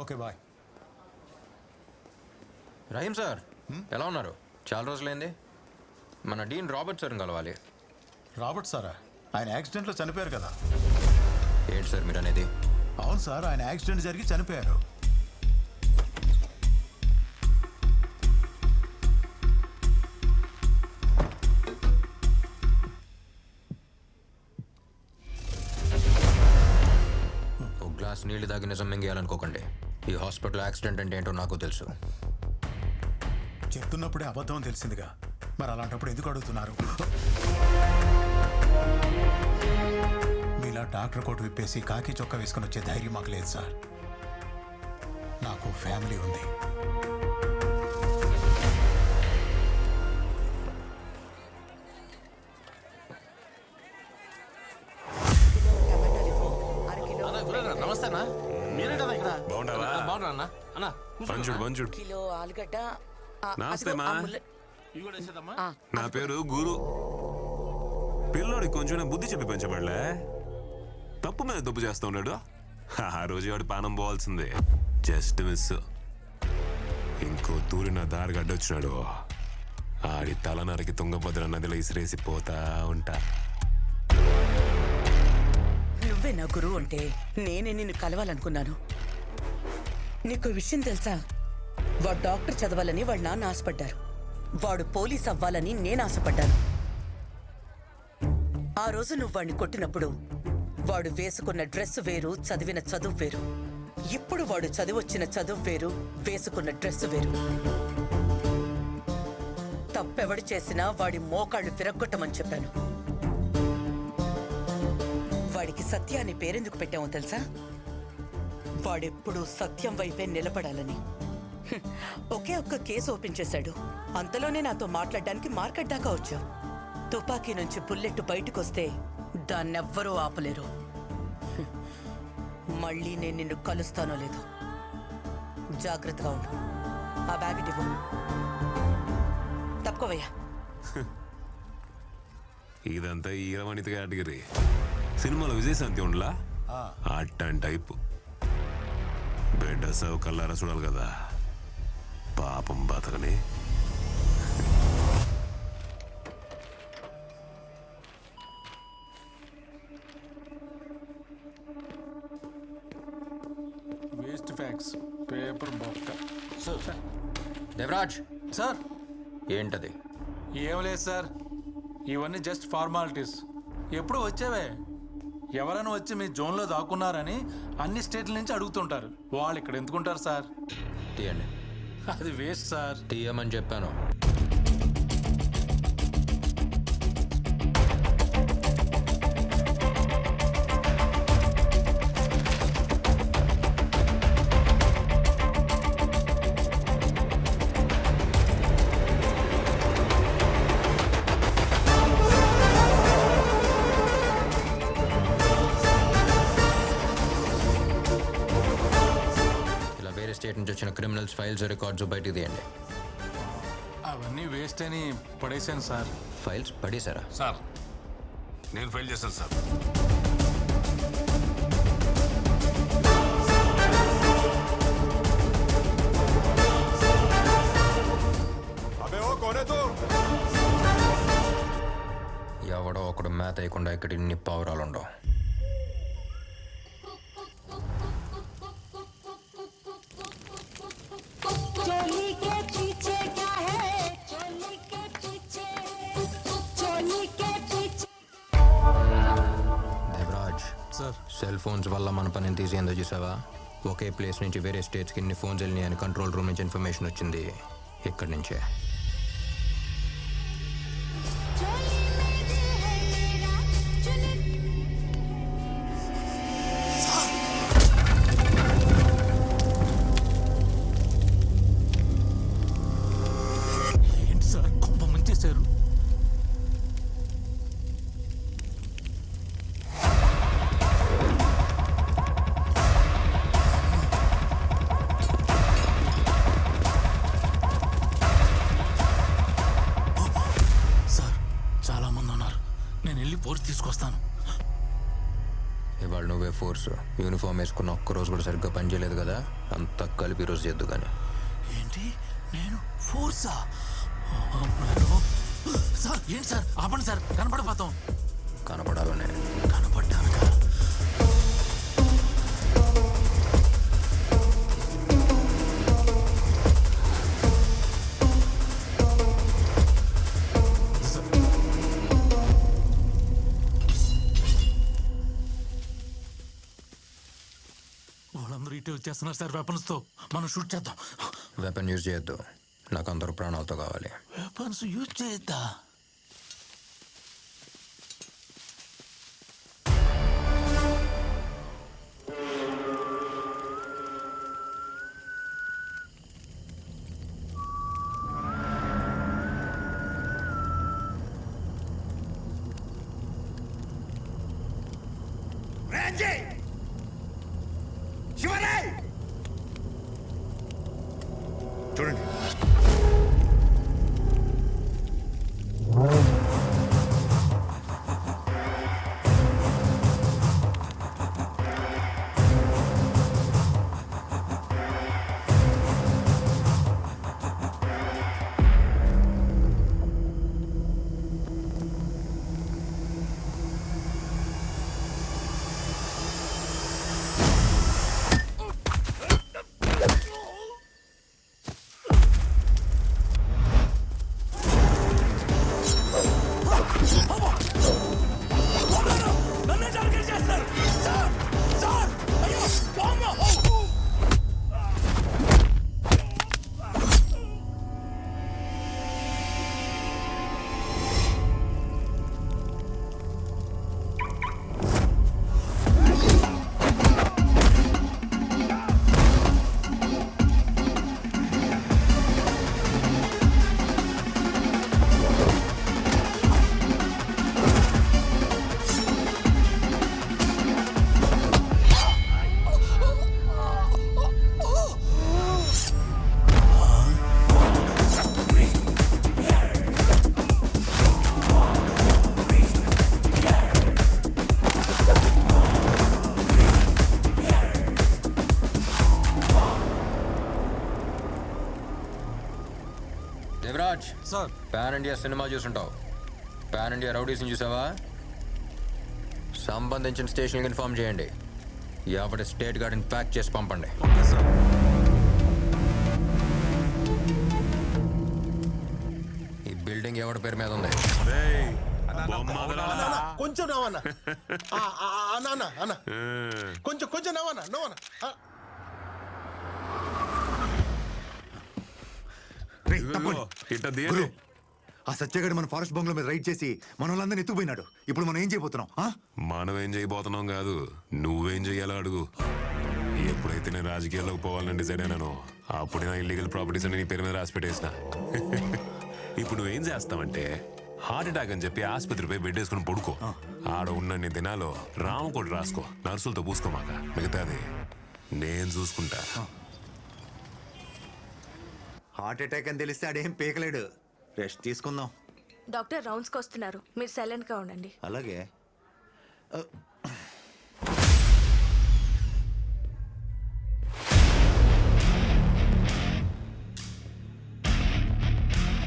Okay bye. Rahim sir ఎలా ఉన్నారు? చాలా రోజులైంది. మన డీన్ రాబర్ట్ సార్ని కలవాలి. రాబర్ట్ సారా? ఆయన యాక్సిడెంట్లో చనిపోయారు కదా. ఏంటి సార్ మీరు అనేది? అవును సార్, ఆయన యాక్సిడెంట్ జరిగి చనిపోయారు. ఒక గ్లాస్ నీళ్లు తాగి నిజం మింగేయాలనుకోకండి. ఈ హాస్పిటల్ యాక్సిడెంట్ అంటే ఏంటో నాకు తెలుసు. చెప్తున్నప్పుడే అబద్ధం తెలిసిందిగా, మరి అలాంటప్పుడు ఎందుకు అడుగుతున్నారు? మీలా డాక్టర్ కోట్ విప్పేసి కాకి చొక్కా వేసుకుని వచ్చే ధైర్యం మాకు లేదు సార్. నాకు ఫ్యామిలీ ఉంది. నమస్తే అన్న, మీరేంటన్నా ఇక్కడ? బాగుంటావా? బాగున్నా అన్న. అన్న పంచుడు పంచుడు. కిలో ఆలుగడ్డ. నమస్తే మా. ఇవి కూడా వేసేద్దామా? నా పేరు గురు. పిల్లోడికి కొంచెం బుద్ధి చెప్పి పెంచబడలే. తప్పు మీద తప్పు చేస్తా ఉన్నాడు. ఆ రోజు వాడు పానం పోవాల్సిందే, జస్ట్ మిస్. ఇంకో తూరి నా దారి గడ్డొచ్చినాడు. ఆడి తలనరికి తుంగభద్ర నదిలో ఇసిరేసి పోతా ఉంటా. నువ్వే నా గురువు అంటే నేనే నిన్ను కలవాలనుకున్నాను. నీకు విషయం తెలుసా? వాడు డాక్టర్ చదవాలని వాళ్ళ నాన్న ఆశపడ్డారు. వాడు పోలీస్ అవ్వాలని నేను ఆశపడ్డాను. ఆ రోజు నువ్వు వాడిని కొట్టినప్పుడు వాడు వేసుకున్న డ్రెస్ వేరు, చదివిన చదువు వేరు. ఇప్పుడు వాడు చదివొచ్చిన చదువు వేరు, వేసుకున్న డ్రెస్ వేరు. తప్పెవడు చేసినా వాడి మోకాళ్ళు విరగ్గొట్టమని చెప్పాను. వాడికి సత్య అని పేరెందుకు పెట్టామో తెలుసా? వాడెప్పుడు సత్యం వైపే నిలబడాలని. ఒకే ఒక్క కేసు ఓపెన్ చేశాడు. అంతలోనే నాతో మాట్లాడడానికి మార్కెట్ దాకా వచ్చావు. తుపాకీ నుంచి బుల్లెట్ బయటకొస్తే దాన్నెవ్వరూ ఆపలేరు. మళ్ళీ నేను నిన్ను కలుస్తానో లేదో జాగ్రత్తగా ఉండు. ఆ బ్యాగ్ ఇవ్వు. తప్పుకోవయ్యా. ఇదంతా ఈరమణిత కేటగిరీ. సినిమాలో విజయశాంతి ఉండలా అట్టని టైపు. బిడ్డ సవ్ కల్లారా చూడాలి కదా, పాపం బతకని. వేస్ట్ ఫ్యాక్స్, పేపర్ బొక్క. సార్ దేవరాజ్ సార్, ఏంటది? ఏం లేదు సార్, ఇవన్నీ జస్ట్ ఫార్మాలిటీస్. ఎప్పుడు వచ్చేవే. ఎవరైనా వచ్చి మీ జోన్లో దాక్కున్నారని అన్ని స్టేట్ల నుంచి అడుగుతుంటారు. వాళ్ళు ఇక్కడ ఎందుకుంటారు సార్? తీయండి. అది వేస్ట్ సార్. తీయమని చెప్పాను. స్టేట్ నుంచి వచ్చిన క్రిమినల్స్ ఫైల్స్, రికార్డ్స్ బయటికి తీయండి. అవన్నీ వేస్ట్ అని పడేశాను సార్. ఫైల్స్ పడేశారా? సార్ నేను ఫైల్ చేశాను సార్. ఎవడో ఒకడు మేత వేయకుండా ఇక్కడ ఇన్ని పావురాలుండవు. సెల్ ఫోన్స్ వల్ల మన పనిని తీసేందో చూసావా? ఒకే ప్లేస్ నుంచి వేరే స్టేట్స్కి ఇన్ని ఫోన్స్ వెళ్ళినాయి అని కంట్రోల్ రూమ్ నుంచి ఇన్ఫర్మేషన్ వచ్చింది. ఇక్కడి నుంచే. ఏంటి సార్ కొంప ముంచేశారు? ఫోర్స్ తీసుకొస్తాను. ఇవాళ నువ్వే ఫోర్స్. యూనిఫామ్ వేసుకున్న ఒక్కరోజు కూడా సరిగ్గా పని చేయలేదు కదా, అంతా కలిపి ఈరోజు చేద్దు కానీ. ఏంటి నేను ఫోర్సా? సార్ ఏంటి సార్, ఆపండి సార్, కనపడిపోతాం. కనపడాలనే. కనపడ్డానుగా. వాళ్ళందరూ ఇటే వచ్చేస్తున్నారు సార్ వెపన్స్తో. మనం షూట్ చేద్దాం. వెపన్ యూజ్ చేయొద్దు, నాకు అందరూ ప్రాణాలతో కావాలి. వెపన్స్ యూజ్ చేయొద్దా? చూడండి, దేవరాజ్ సార్ పాన్ ఇండియా సినిమా చూసుంటావు. పాన్ ఇండియా రౌడీస్ని చూసావా? సంబంధించిన స్టేషన్కి ఇన్ఫార్మ్ చేయండి. ఎవరి స్టేట్ గార్డ్ని ప్యాక్ చేసి పంపండి. Okay sir. ఈ బిల్డింగ్ ఎవరి పేరు మీద ఉంది? రేయ్, బొమ్మ వదలరా. కొంచెం నవ్వన్నా అన్న అన్న కొంచెం కొంచెం నవ్వన్నా నవ్వన్నా రేయ్, ఇదిగో, తప్పండి. ఇట్ట తీయండి. గురు, ఆ సత్యగాడు మన ఫారెస్ట్ బంగ్లా మీద రైడ్ చేసి మన వాళ్ళందరినీ ఎత్తుకుపోయినాడు. ఇప్పుడు మనం ఏం చేయబోతున్నాం? మనం ఏం చేయబోతున్నాం కాదు, నువ్వేం చెయ్యాలో అడుగు. ఎప్పుడైతే నేను రాజకీయాల్లోకి పోవాలని డిసైడ్ అయినానో అప్పుడే నా ఇల్లీగల్ ప్రాపర్టీస్ అని నీ పేరు మీద రాసి పెట్టేసిన. ఇప్పుడు నువ్వేం చేస్తావంటే హార్ట్ అటాక్ అని చెప్పి ఆసుపత్రిపై బెడ్ వేసుకుని పడుకో. ఆడ ఉన్నన్ని దినాలు రామకోటి రాసుకో, నర్సులతో పూసుకోమాక. మిగతాది నేను చూసుకుంటా. హార్ట్ అటాక్ అని తెలిస్తే ఆడేం పీకలేడు. రెస్ట్ తీసుకుందాం. డాక్టర్ రౌండ్స్కి వస్తున్నారు, మీరు సైలెంట్గా ఉండండి. అలాగే.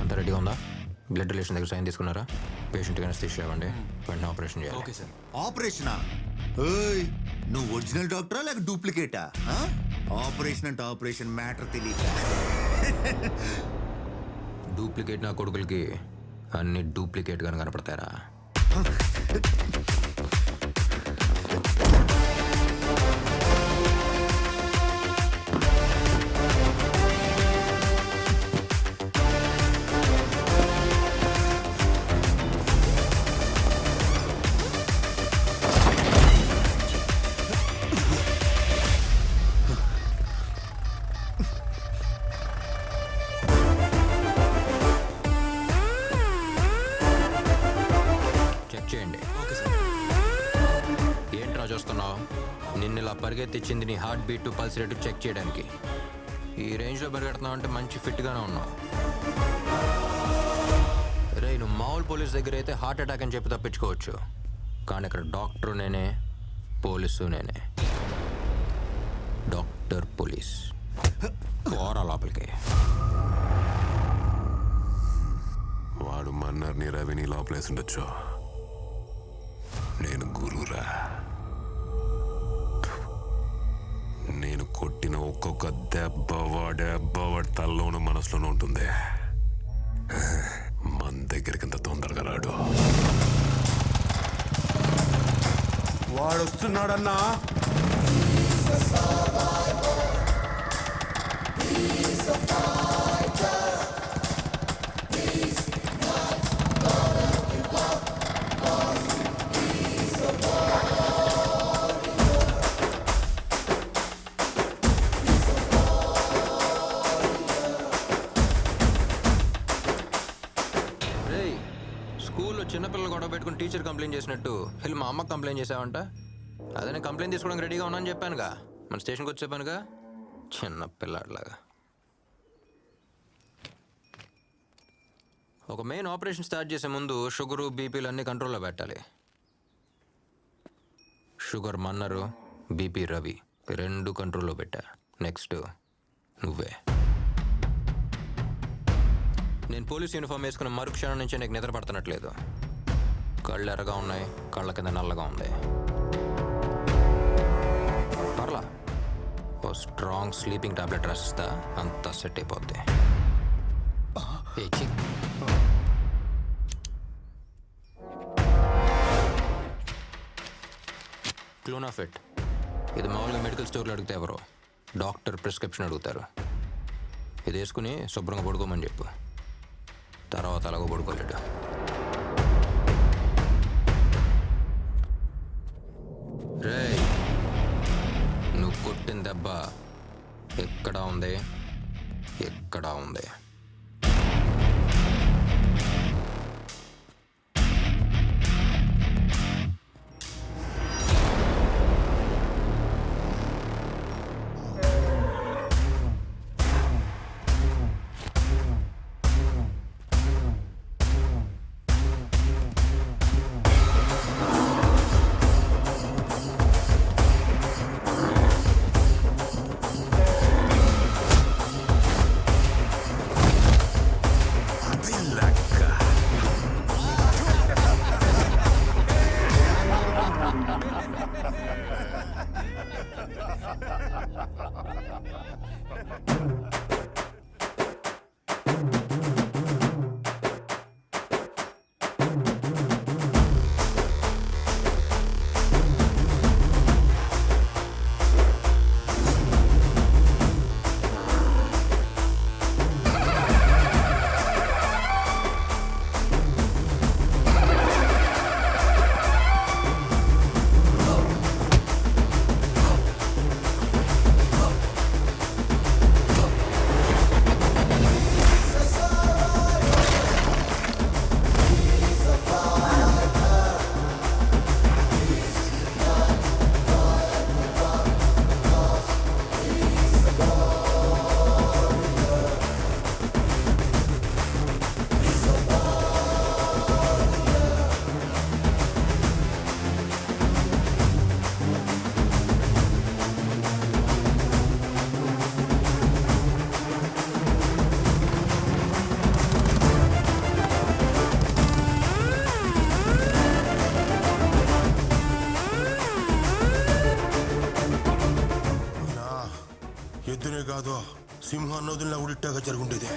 అంత రెడీగా ఉందా? బ్లడ్ రిలేషన్ దగ్గర సైన్ తీసుకున్నారా? పేషెంట్ కానీ తీసేవండి, వెంటనే ఆపరేషన్ చేయాలి. Okay sir. ఆపరేషనా? ఏయ్, నువ్వు ఒరిజినల్ డాక్టరా లేక డూప్లికేటా? ఆపరేషన్ అంటే ఆపరేషన్ మ్యాటర్ తెలియక. డూప్లికేట్ నా కొడుకులకి అన్ని డూప్లికేట్గానే కనపడతారా? నిన్ను పరిగెత్తించింది నీ heart beat pulse rate check చేయడానికి. ఈ రేంజ్లో పరిగెడుతున్నావు అంటే మంచి ఫిట్గానే ఉన్నావు. రే, నువ్వు మామూలు పోలీస్ దగ్గర అయితే హార్ట్ అటాక్ అని చెప్పి తప్పించుకోవచ్చు, కానీ ఇక్కడ డాక్టర్ నేనే, పోలీసు నేనే, డాక్టర్ పోలీస్. పోరా లోపలికి. వాడు మన్నర్ని రవిని లోపలేసి ఉండొచ్చు. నేను గురురా. నేను కొట్టిన ఒక్కొక్క దెబ్బ వాడి తల్లోనూ మనసులోనూ ఉంటుంది. మన దగ్గరికి అంత తొందరగా రాడు. వాడు వస్తున్నాడన్నా. రేయ్, స్కూల్లో చిన్నపిల్లలు గొడవ పెట్టుకుని టీచర్ కంప్లైంట్ చేసినట్టు వెళ్ళి మా అమ్మకి కంప్లైంట్ చేసావంట. అదే నేను కంప్లైంట్ తీసుకోవడానికి రెడీగా ఉన్నాను చెప్పానుగా. మన స్టేషన్కి వచ్చి చెప్పానుగా, చిన్న పిల్లాడిలాగా. ఒక మెయిన్ ఆపరేషన్ స్టార్ట్ చేసే ముందు షుగరు బీపీలు అన్నీ కంట్రోల్లో పెట్టాలి. షుగర్ మన్నరు, బీపీ రవి 2 కంట్రోల్లో పెట్టా. నెక్స్ట్ నువ్వే. నేను పోలీస్ యూనిఫామ్ వేసుకున్న మరుక్షణం నుంచి నీకు నిద్ర పడుతున్నట్లేదు. కళ్ళు ఎర్రగా ఉన్నాయి, కళ్ళ కింద నల్లగా ఉంది. పర్లా, ఓ స్ట్రాంగ్ స్లీపింగ్ టాబ్లెట్ రాసిస్తా, అంతా సెట్ అయిపోద్ది. క్లోనాఫిట్. ఇది మామూలుగా మెడికల్ స్టోర్లో అడిగితే ఎవరో, డాక్టర్ ప్రిస్క్రిప్షన్ అడుగుతారు. ఇది వేసుకుని శుభ్రంగా పడుకోమని చెప్పు. తర్వాత అలాగో పడుకోలేడు. రేయ్, నువ్వు కొట్టిన దెబ్బ ఎక్కడా ఉంది, ఎక్కడా ఉంది. ఎద్దునే కాదు సింహాన్ని వదిలిన ఉడిట్టాగా జరుగుండేది.